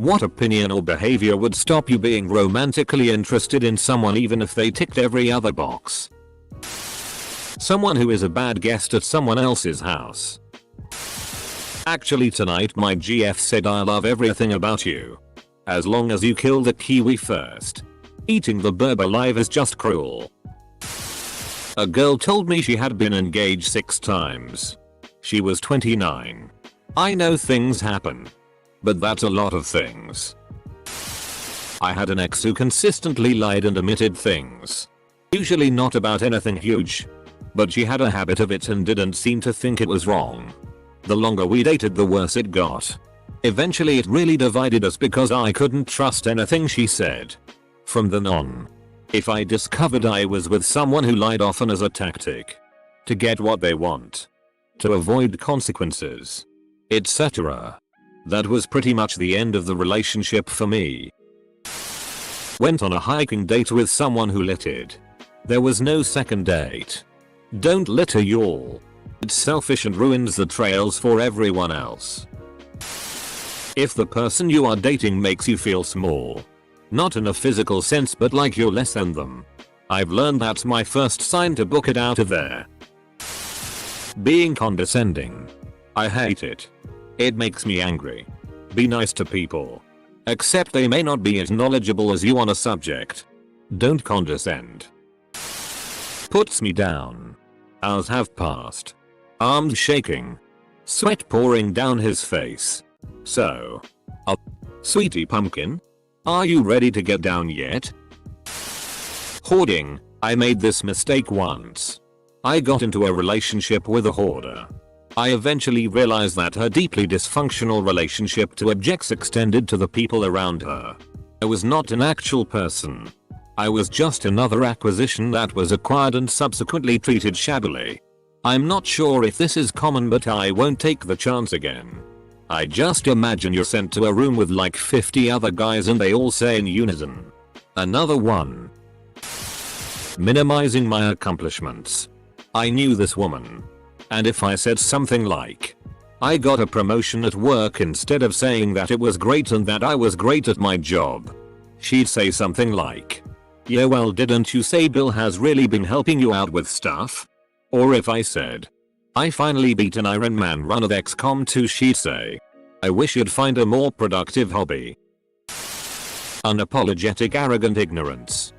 What opinion or behavior would stop you being romantically interested in someone even if they ticked every other box? Someone who is a bad guest at someone else's house. Actually tonight my GF said I love everything about you. As long as you kill the kiwi first. Eating the burb alive is just cruel. A girl told me she had been engaged 6 times. She was 29. I know things happen. But that's a lot of things. I had an ex who consistently lied and omitted things. Usually not about anything huge. But she had a habit of it and didn't seem to think it was wrong. The longer we dated the worse it got. Eventually it really divided us because I couldn't trust anything she said. From then on, if I discovered I was with someone who lied often as a tactic to get what they want, to avoid consequences, etc., that was pretty much the end of the relationship for me. Went on a hiking date with someone who littered. There was no second date. Don't litter y'all. It's selfish and ruins the trails for everyone else. If the person you are dating makes you feel small, not in a physical sense but like you're less than them, I've learned that's my first sign to book it out of there. Being condescending. I hate it. It makes me angry. Be nice to people. Except they may not be as knowledgeable as you on a subject. Don't condescend. Puts me down. Hours have passed. Arms shaking. Sweat pouring down his face. So. Sweetie pumpkin? Are you ready to get down yet? Hoarding. I made this mistake once. I got into a relationship with a hoarder. I eventually realized that her deeply dysfunctional relationship to objects extended to the people around her. I was not an actual person. I was just another acquisition that was acquired and subsequently treated shabbily. I'm not sure if this is common but I won't take the chance again. I just imagine you're sent to a room with like 50 other guys and they all say in unison, "Another one." Minimizing my accomplishments. I knew this woman. And if I said something like, I got a promotion at work instead of saying that it was great and that I was great at my job, she'd say something like, yeah well didn't you say Bill has really been helping you out with stuff? Or if I said, I finally beat an Iron Man run at XCOM 2, she'd say, I wish you'd find a more productive hobby. Unapologetic arrogant ignorance.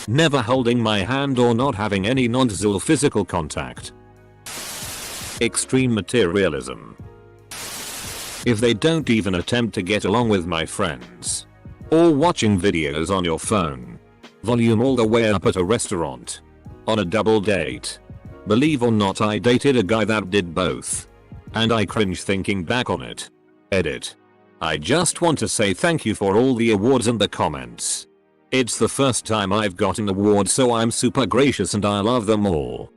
Never holding my hand or not having any non-dual physical contact. Extreme materialism. If they don't even attempt to get along with my friends. Or watching videos on your phone. Volume all the way up at a restaurant. On a double date. Believe or not, I dated a guy that did both. And I cringe thinking back on it. Edit. I just want to say thank you for all the awards and the comments. It's the first time I've gotten awards so I'm super gracious and I love them all.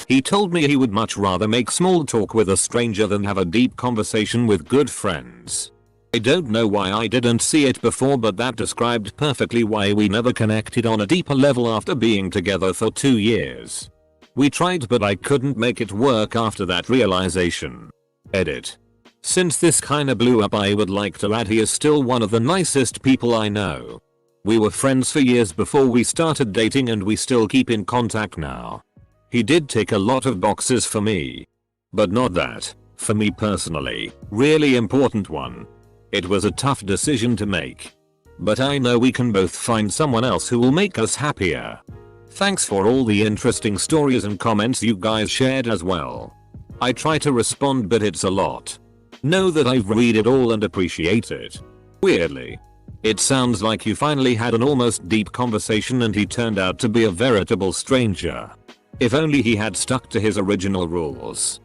He told me he would much rather make small talk with a stranger than have a deep conversation with good friends. I don't know why I didn't see it before but that described perfectly why we never connected on a deeper level after being together for 2 years. We tried but I couldn't make it work after that realization. Edit. Since this kinda blew up I would like to add he is still one of the nicest people I know. We were friends for years before we started dating and we still keep in contact now. He did tick a lot of boxes for me. But not that, for me personally, really important one. It was a tough decision to make. But I know we can both find someone else who will make us happier. Thanks for all the interesting stories and comments you guys shared as well. I try to respond but it's a lot. Know that I've read it all and appreciate it. Weirdly. It sounds like you finally had an almost deep conversation and he turned out to be a veritable stranger. If only he had stuck to his original rules.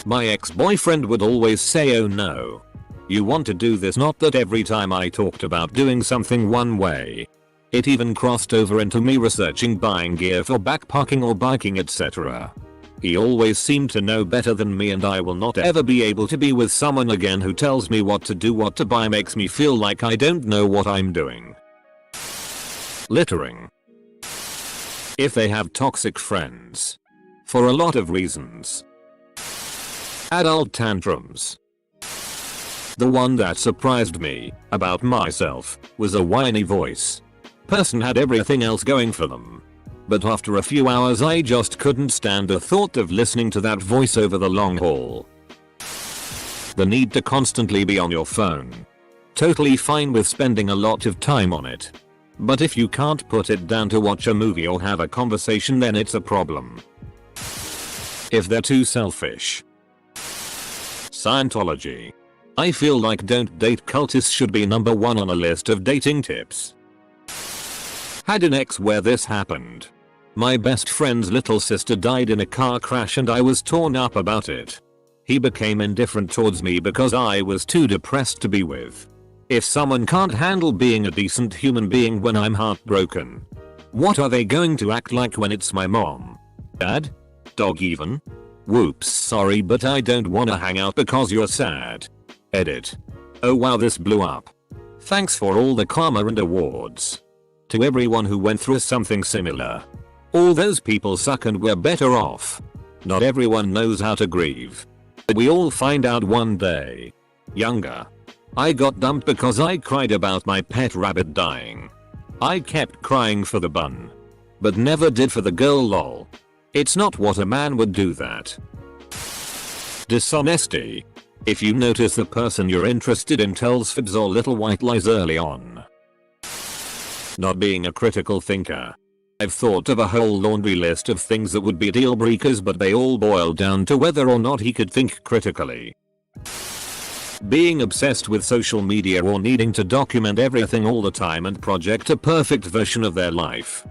My ex-boyfriend would always say, oh no. You want to do this, not that every time I talked about doing something one way. It even crossed over into me researching buying gear for backpacking or biking, etc. He always seemed to know better than me and I will not ever be able to be with someone again who tells me what to do, what to buy, makes me feel like I don't know what I'm doing. Littering. If they have toxic friends. For a lot of reasons. Adult tantrums. The one that surprised me about myself was a whiny voice. Person had everything else going for them. But after a few hours I just couldn't stand the thought of listening to that voice over the long haul. The need to constantly be on your phone. Totally fine with spending a lot of time on it. But if you can't put it down to watch a movie or have a conversation, then it's a problem. If they're too selfish. Scientology. I feel like don't date cultists should be number one on a list of dating tips. Had an ex where this happened. My best friend's little sister died in a car crash and I was torn up about it. He became indifferent towards me because I was too depressed to be with. If someone can't handle being a decent human being when I'm heartbroken, what are they going to act like when it's my mom? Dad? Dog even? Whoops, sorry, but I don't wanna hang out because you're sad. Edit. Oh wow, this blew up. Thanks for all the karma and awards. To everyone who went through something similar. All those people suck and we're better off. Not everyone knows how to grieve. We all find out one day. Younger. I got dumped because I cried about my pet rabbit dying. I kept crying for the bun. But never did for the girl, lol. It's not what a man would do that. Dishonesty. If you notice the person you're interested in tells fibs or little white lies early on. Not being a critical thinker. I've thought of a whole laundry list of things that would be deal breakers, but they all boil down to whether or not he could think critically. Being obsessed with social media or needing to document everything all the time and project a perfect version of their life.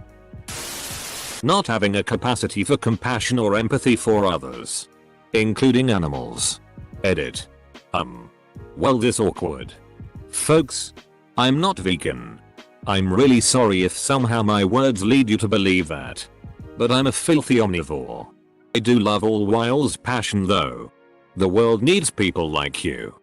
Not having a capacity for compassion or empathy for others. Including animals. Edit. Well, this awkward. Folks, I'm not vegan. I'm really sorry if somehow my words lead you to believe that. But I'm a filthy omnivore. I do love all whales passion though. The world needs people like you.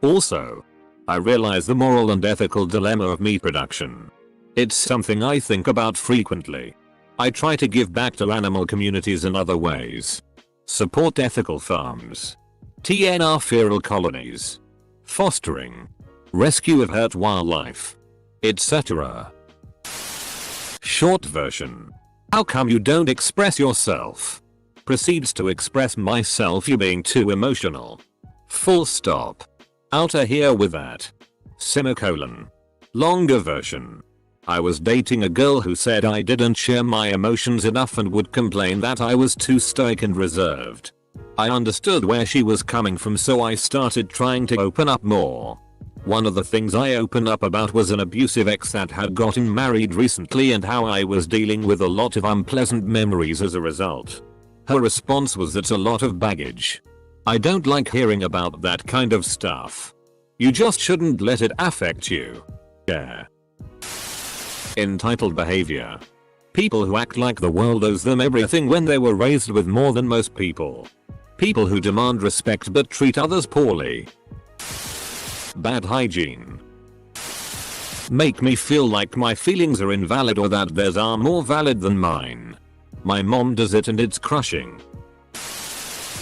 Also, I realize the moral and ethical dilemma of meat production. It's something I think about frequently. I try to give back to animal communities in other ways. Support ethical farms. TNR feral colonies. Fostering. Rescue of hurt wildlife. Etc. Short version. How come you don't express yourself? Proceeds to express myself, you being too emotional. Full stop. Outta here with that. Semicolon. Longer version. I was dating a girl who said I didn't share my emotions enough and would complain that I was too stoic and reserved. I understood where she was coming from, so I started trying to open up more. One of the things I opened up about was an abusive ex that had gotten married recently and how I was dealing with a lot of unpleasant memories as a result. Her response was, "That's a lot of baggage. I don't like hearing about that kind of stuff. You just shouldn't let it affect you." Yeah. Entitled behavior. People who act like the world owes them everything when they were raised with more than most people. People who demand respect but treat others poorly. Bad hygiene. Make me feel like my feelings are invalid or that theirs are more valid than mine. My mom does it and it's crushing.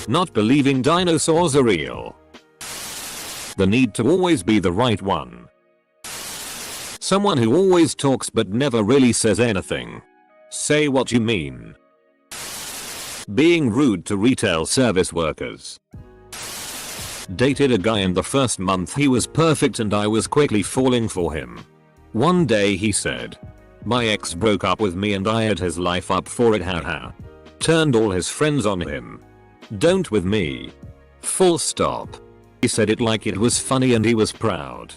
Not believing dinosaurs are real. The need to always be the right one. Someone who always talks but never really says anything. Say what you mean. Being rude to retail service workers. Dated a guy and the first month he was perfect and I was quickly falling for him. One day he said, "My ex broke up with me and I had his life up for it, haha." Turned all his friends on him. Don't with me. Full stop. He said it like it was funny and he was proud.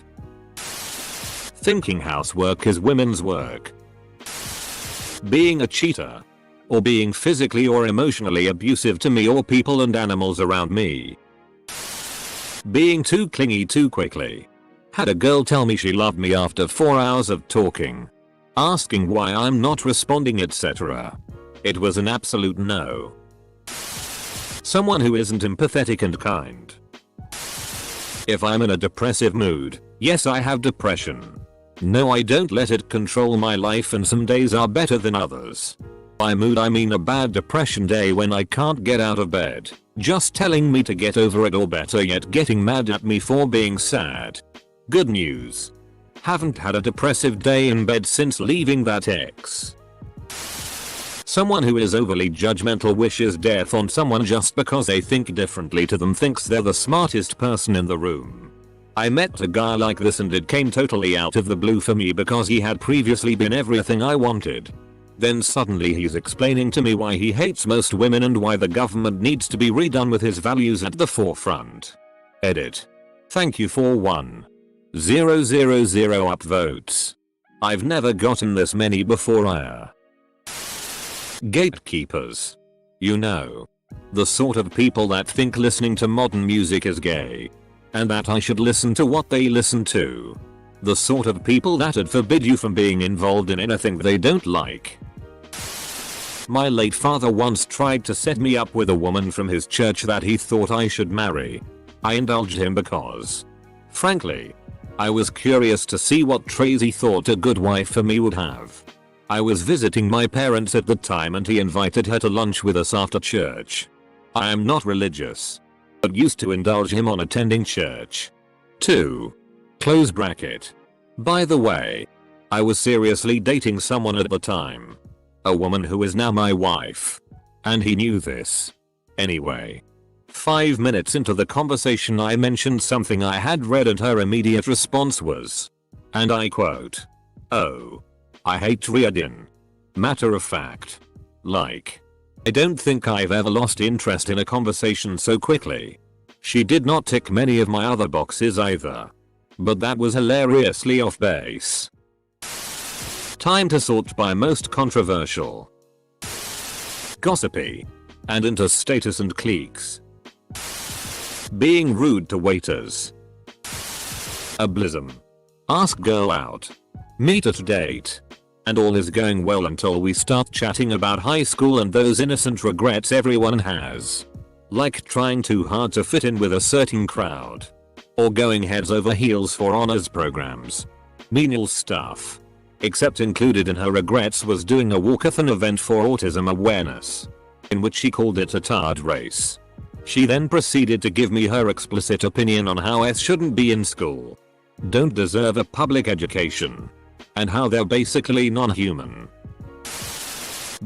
Thinking housework is women's work. Being a cheater. Or being physically or emotionally abusive to me or people and animals around me. Being too clingy too quickly. Had a girl tell me she loved me after 4 hours of talking. Asking why I'm not responding, etc. It was an absolute no. Someone who isn't empathetic and kind. If I'm in a depressive mood, yes, I have depression. No, I don't let it control my life, and some days are better than others. By mood I mean a bad depression day when I can't get out of bed. Just telling me to get over it, or better yet getting mad at me for being sad. Good news. Haven't had a depressive day in bed since leaving that ex. Someone who is overly judgmental wishes death on someone just because they think differently to them, thinks they're the smartest person in the room. I met a guy like this and it came totally out of the blue for me because he had previously been everything I wanted. Then suddenly he's explaining to me why he hates most women and why the government needs to be redone with his values at the forefront. Edit. Thank you for 1,000 upvotes. I've never gotten this many before. Gatekeepers. You know. The sort of people that think listening to modern music is gay. And that I should listen to what they listen to. The sort of people that'd forbid you from being involved in anything they don't like. My late father once tried to set me up with a woman from his church that he thought I should marry. I indulged him because, frankly, I was curious to see what traits he thought a good wife for me would have. I was visiting my parents at the time and he invited her to lunch with us after church. I am not religious, but used to indulge him on attending church. 2. Close bracket. By the way, I was seriously dating someone at the time. A woman who is now my wife. And he knew this. Anyway. 5 minutes into the conversation I mentioned something I had read and her immediate response was, and I quote, "Oh, I hate reading. Matter of fact. Like. I don't think I've ever lost interest in a conversation so quickly." She did not tick many of my other boxes either. But that was hilariously off base. Time to sort by most controversial. Gossipy. And into status and cliques. Being rude to waiters. Ablism. Ask girl out. Meet at date. And all is going well until we start chatting about high school and those innocent regrets everyone has. Like trying too hard to fit in with a certain crowd. Or going heads over heels for honors programs. Menial stuff. Except included in her regrets was doing a walkathon event for autism awareness. In which she called it a tard race. She then proceeded to give me her explicit opinion on how S shouldn't be in school. Don't deserve a public education. And how they're basically non-human.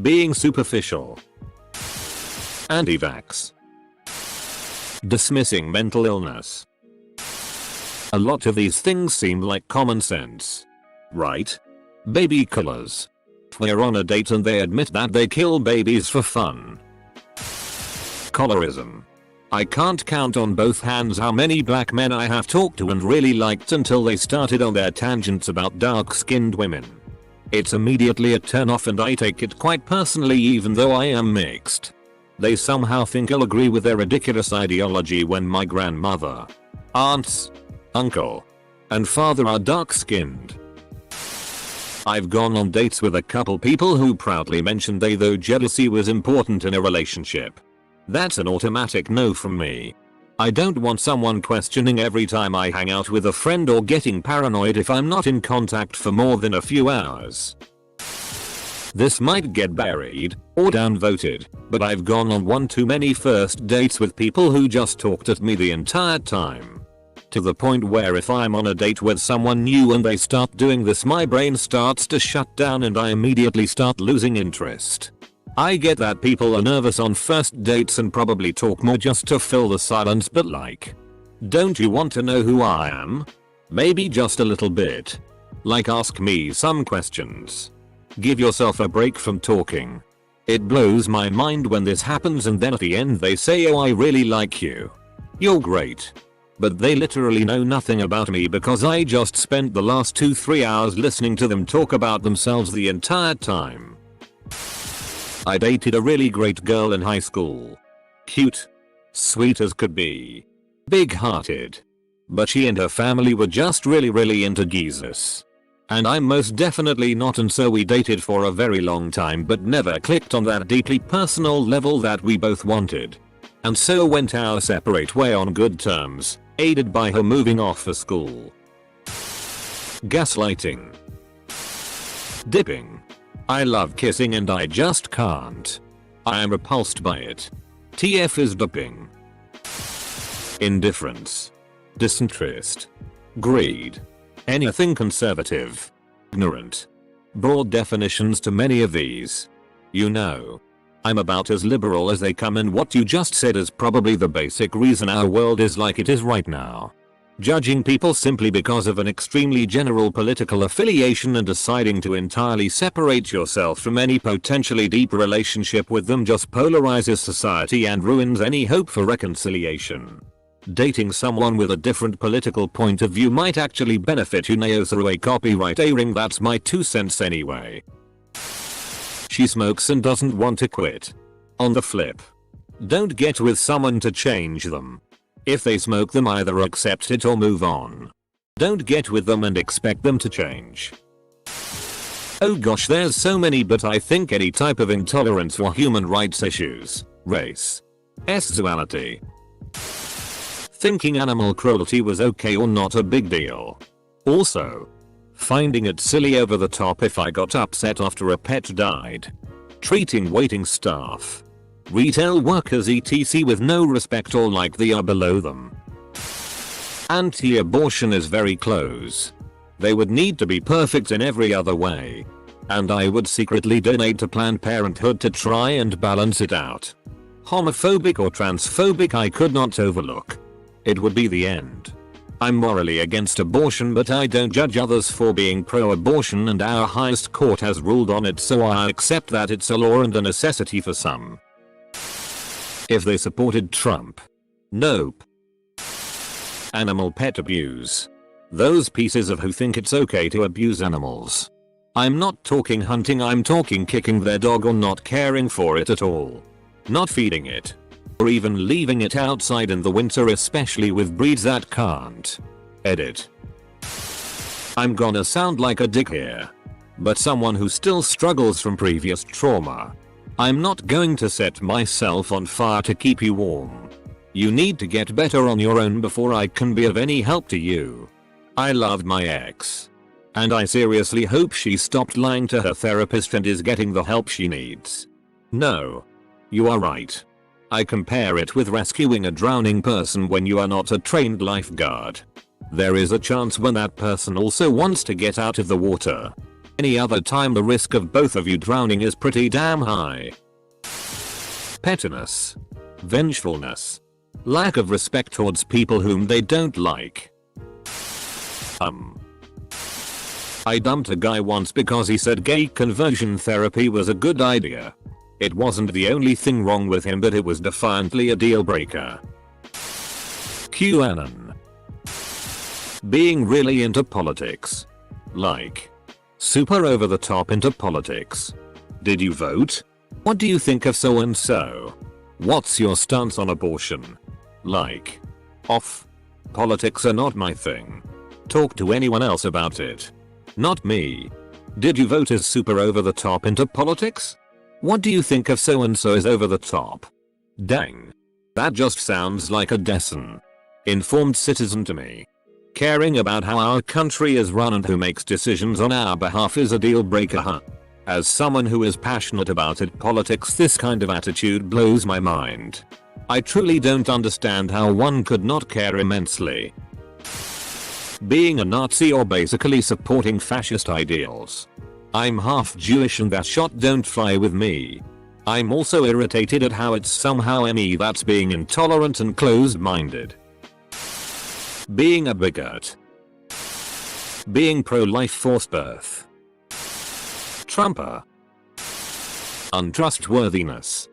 Being superficial. Anti-vax. Dismissing mental illness. A lot of these things seem like common sense. Right? Baby killers. We're on a date and they admit that they kill babies for fun. Colorism. I can't count on both hands how many black men I have talked to and really liked until they started on their tangents about dark-skinned women. It's immediately a turn off and I take it quite personally even though I am mixed. They somehow think I'll agree with their ridiculous ideology when my grandmother, aunts, uncle, and father are dark-skinned. I've gone on dates with a couple people who proudly mentioned though jealousy was important in a relationship. That's an automatic no from me. I don't want someone questioning every time I hang out with a friend or getting paranoid if I'm not in contact for more than a few hours. This might get buried or downvoted, but I've gone on one too many first dates with people who just talked at me the entire time. To the point where if I'm on a date with someone new and they start doing this, my brain starts to shut down and I immediately start losing interest. I get that people are nervous on first dates and probably talk more just to fill the silence, but like, don't you want to know who I am? Maybe just a little bit. Like ask me some questions. Give yourself a break from talking. It blows my mind when this happens and then at the end they say, "Oh, I really like you. You're great." But they literally know nothing about me because I just spent the last 2-3 hours listening to them talk about themselves the entire time. I dated a really great girl in high school. Cute. Sweet as could be. Big-hearted. But she and her family were just really into Jesus. And I'm most definitely not, and so we dated for a very long time but never clicked on that deeply personal level that we both wanted. And so went our separate way on good terms, aided by her moving off for school. Gaslighting. Dipping. I love kissing and I just can't. I am repulsed by it. TF is doping. Indifference. Disinterest. Greed. Anything conservative. Ignorant. Broad definitions to many of these. You know, I'm about as liberal as they come, and what you just said is probably the basic reason our world is like it is right now. Judging people simply because of an extremely general political affiliation and deciding to entirely separate yourself from any potentially deep relationship with them just polarizes society and ruins any hope for reconciliation. Dating someone with a different political point of view might actually benefit you now through a copyright airing. That's my 2 cents anyway. She smokes and doesn't want to quit. On the flip, don't get with someone to change them. If they smoke, them either accept it or move on. Don't get with them and expect them to change. Oh gosh, there's so many, but I think any type of intolerance for human rights issues, race, sexuality, thinking animal cruelty was okay or not a big deal. Also, finding it silly over the top if I got upset after a pet died. Treating waiting staff, retail workers etc. with no respect or like they are below them. Anti-abortion is very close. They would need to be perfect in every other way. And I would secretly donate to Planned Parenthood to try and balance it out. Homophobic or transphobic I could not overlook. It would be the end. I'm morally against abortion, but I don't judge others for being pro-abortion, and our highest court has ruled on it, so I accept that it's a law and a necessity for some. If they supported Trump. Nope. Animal pet abuse. Those pieces of who think it's okay to abuse animals. I'm not talking hunting, I'm talking kicking their dog or not caring for it at all. Not feeding it. Or even leaving it outside in the winter, especially with breeds that can't. Edit. I'm gonna sound like a dick here, but someone who still struggles from previous trauma. I'm not going to set myself on fire to keep you warm. You need to get better on your own before I can be of any help to you. I loved my ex. And I seriously hope she stopped lying to her therapist and is getting the help she needs. No. You are right. I compare it with rescuing a drowning person when you are not a trained lifeguard. There is a chance when that person also wants to get out of the water. Any other time the risk of both of you drowning is pretty damn high. Pettiness. Vengefulness. Lack of respect towards people whom they don't like. I dumped a guy once because he said gay conversion therapy was a good idea. It wasn't the only thing wrong with him, but it was defiantly a deal breaker. QAnon. Being really into politics. Like, super over the top into politics. Did you vote? What do you think of so and so? What's your stance on abortion? Like, off. Politics are not my thing. Talk to anyone else about it. Not me. Did you vote as super over the top into politics? What do you think of so and so is over the top? Dang. That just sounds like a decent, informed citizen to me. Caring about how our country is run and who makes decisions on our behalf is a deal breaker, huh? As someone who is passionate about it, politics, this kind of attitude blows my mind. I truly don't understand how one could not care immensely. Being a Nazi or basically supporting fascist ideals. I'm half Jewish and that shot don't fly with me. I'm also irritated at how it's somehow me that's being intolerant and closed-minded. Being a bigot. Being pro-life forced birth. Trumper. Untrustworthiness.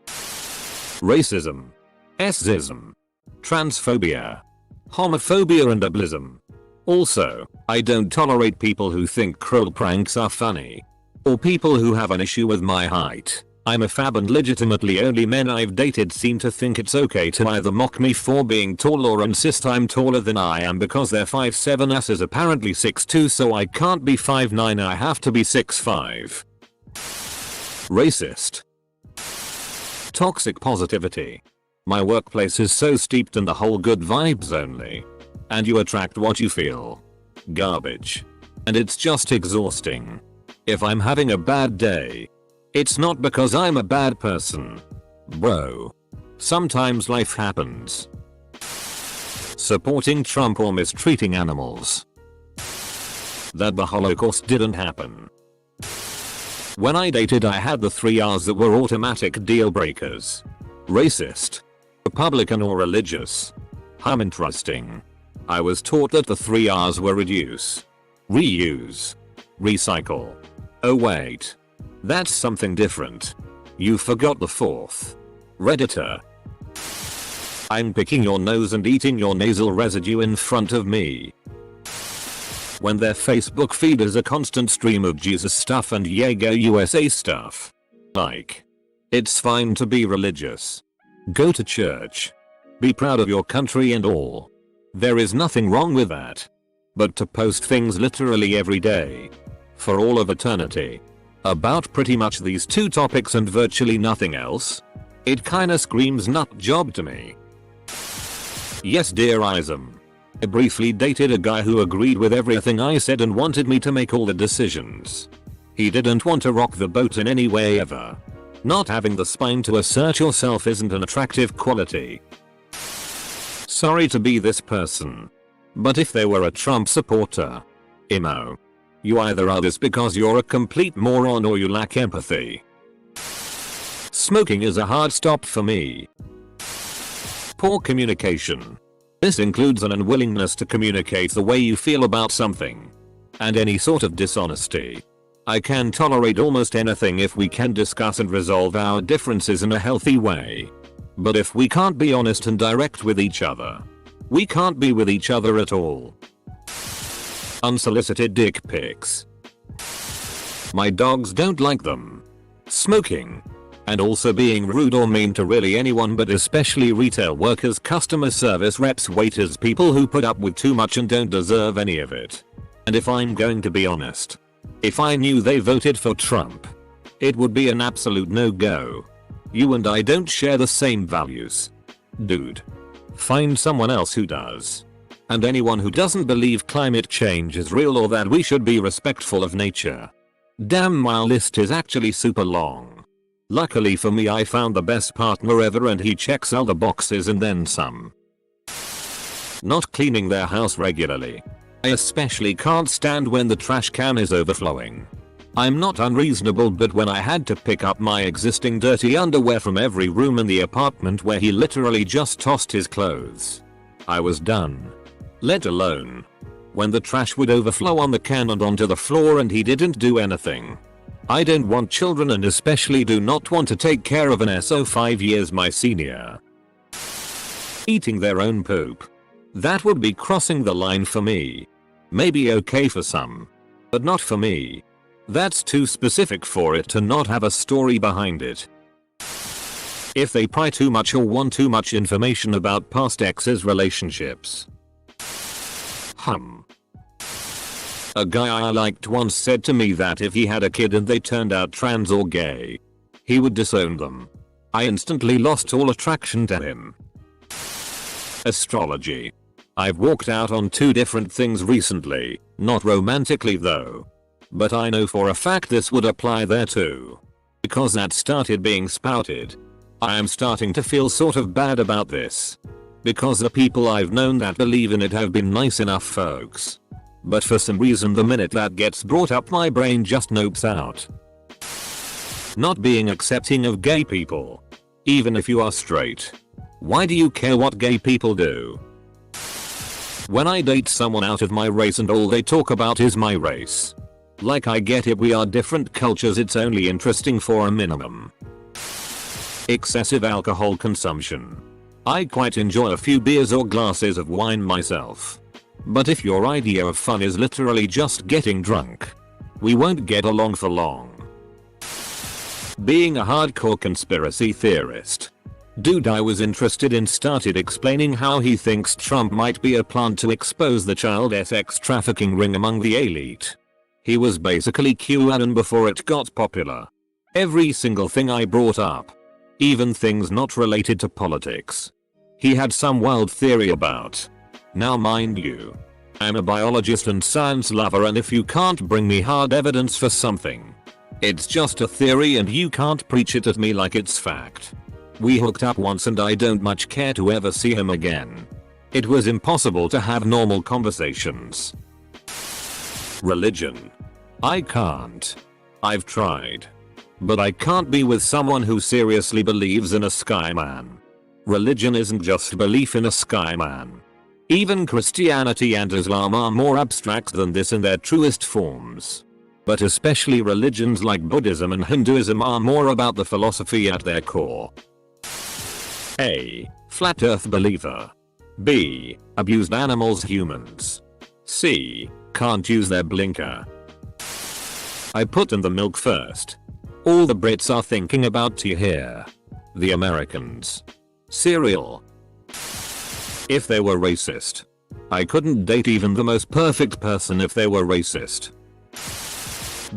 Racism. Sexism. Transphobia. Homophobia and ableism. Also, I don't tolerate people who think cruel pranks are funny. Or people who have an issue with my height. I'm a fab and legitimately only men I've dated seem to think it's okay to either mock me for being tall or insist I'm taller than I am because they're 5'7", us is apparently 6'2", so I can't be 5'9", I have to be 6'5". Racist. Toxic positivity. My workplace is so steeped in the whole good vibes only. And you attract what you feel. Garbage. And it's just exhausting. If I'm having a bad day, it's not because I'm a bad person. Bro. Sometimes life happens. Supporting Trump or mistreating animals. That the Holocaust didn't happen. When I dated, I had the 3 R's that were automatic deal breakers. Racist, Republican or religious. Interesting. I was taught that the 3 R's were reduce, reuse, recycle. Oh wait. That's something different. You forgot the 4th. Redditor. I'm picking your nose and eating your nasal residue in front of me. When their Facebook feed is a constant stream of Jesus stuff and Jaeger USA stuff. Like. It's fine to be religious. Go to church. Be proud of your country and all. There is nothing wrong with that. But to post things literally every day. For all of eternity. About pretty much these 2 topics and virtually nothing else. It kinda screams nut job to me. Yes, dear Ism. I briefly dated a guy who agreed with everything I said and wanted me to make all the decisions. He didn't want to rock the boat in any way ever. Not having the spine to assert yourself isn't an attractive quality. Sorry to be this person. But if they were a Trump supporter. Imo. You either are this because you're a complete moron or you lack empathy. Smoking is a hard stop for me. Poor communication. This includes an unwillingness to communicate the way you feel about something. And any sort of dishonesty. I can tolerate almost anything if we can discuss and resolve our differences in a healthy way. But if we can't be honest and direct with each other, we can't be with each other at all. Unsolicited dick pics. My dogs don't like them. Smoking. And also being rude or mean to really anyone, but especially retail workers, customer service reps, waiters, people who put up with too much and don't deserve any of it. And if I'm going to be honest, if I knew they voted for Trump, it would be an absolute no-go. You and I don't share the same values. Dude. Find someone else who does. And anyone who doesn't believe climate change is real or that we should be respectful of nature. Damn, my list is actually super long. Luckily for me, I found the best partner ever and he checks all the boxes and then some. Not cleaning their house regularly. I especially can't stand when the trash can is overflowing. I'm not unreasonable, but when I had to pick up my existing dirty underwear from every room in the apartment where he literally just tossed his clothes, I was done. Let alone when the trash would overflow on the can and onto the floor and he didn't do anything. I don't want children and especially do not want to take care of an SO 5 years my senior. Eating their own poop. That would be crossing the line for me. Maybe okay for some, but not for me. That's too specific for it to not have a story behind it. If they pry too much or want too much information about past exes' relationships. A guy I liked once said to me that if he had a kid and they turned out trans or gay, he would disown them. I instantly lost all attraction to him. Astrology. I've walked out on 2 different things recently, not romantically though. But I know for a fact this would apply there too. Because that started being spouted. I am starting to feel sort of bad about this. Because the people I've known that believe in it have been nice enough folks. But for some reason the minute that gets brought up my brain just nopes out. Not being accepting of gay people. Even if you are straight. Why do you care what gay people do? When I date someone out of my race and all they talk about is my race. Like, I get it, we are different cultures, it's only interesting for a minimum. Excessive alcohol consumption. I quite enjoy a few beers or glasses of wine myself. But if your idea of fun is literally just getting drunk, we won't get along for long. Being a hardcore conspiracy theorist. Dude I was interested in started explaining how he thinks Trump might be a plant to expose the child sex trafficking ring among the elite. He was basically QAnon before it got popular. Every single thing I brought up, even things not related to politics, he had some wild theory about. Now mind you, I'm a biologist and science lover, and if you can't bring me hard evidence for something, it's just a theory and you can't preach it at me like it's fact. We hooked up once and I don't much care to ever see him again. It was impossible to have normal conversations. Religion. I can't. I've tried. But I can't be with someone who seriously believes in a skyman. Religion isn't just belief in a skyman. Even Christianity and Islam are more abstract than this in their truest forms. But especially religions like Buddhism and Hinduism are more about the philosophy at their core. A. Flat Earth believer. B. Abused animals humans. C. Can't use their blinker. I put in the milk first. All the Brits are thinking about tea here. The Americans. Cereal. If they were racist. I couldn't date even the most perfect person if they were racist.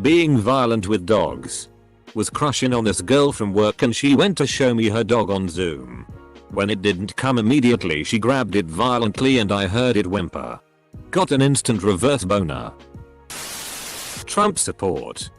Being violent with dogs. Was crushing on this girl from work and she went to show me her dog on Zoom. When it didn't come immediately she grabbed it violently and I heard it whimper. Got an instant reverse boner. Trump support.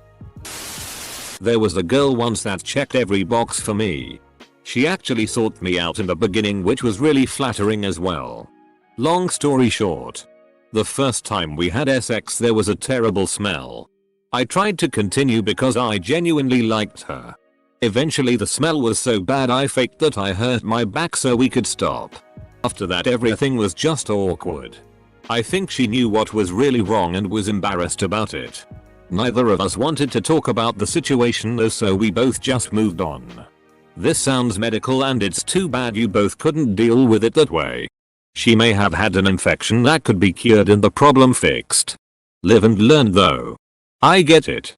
There was a girl once that checked every box for me. She actually sought me out in the beginning, which was really flattering as well. Long story short. The first time we had sex there was a terrible smell. I tried to continue because I genuinely liked her. Eventually the smell was so bad I faked that I hurt my back so we could stop. After that everything was just awkward. I think she knew what was really wrong and was embarrassed about it. Neither of us wanted to talk about the situation though, so we both just moved on. This sounds medical and it's too bad you both couldn't deal with it that way. She may have had an infection that could be cured and the problem fixed. Live and learn though. I get it.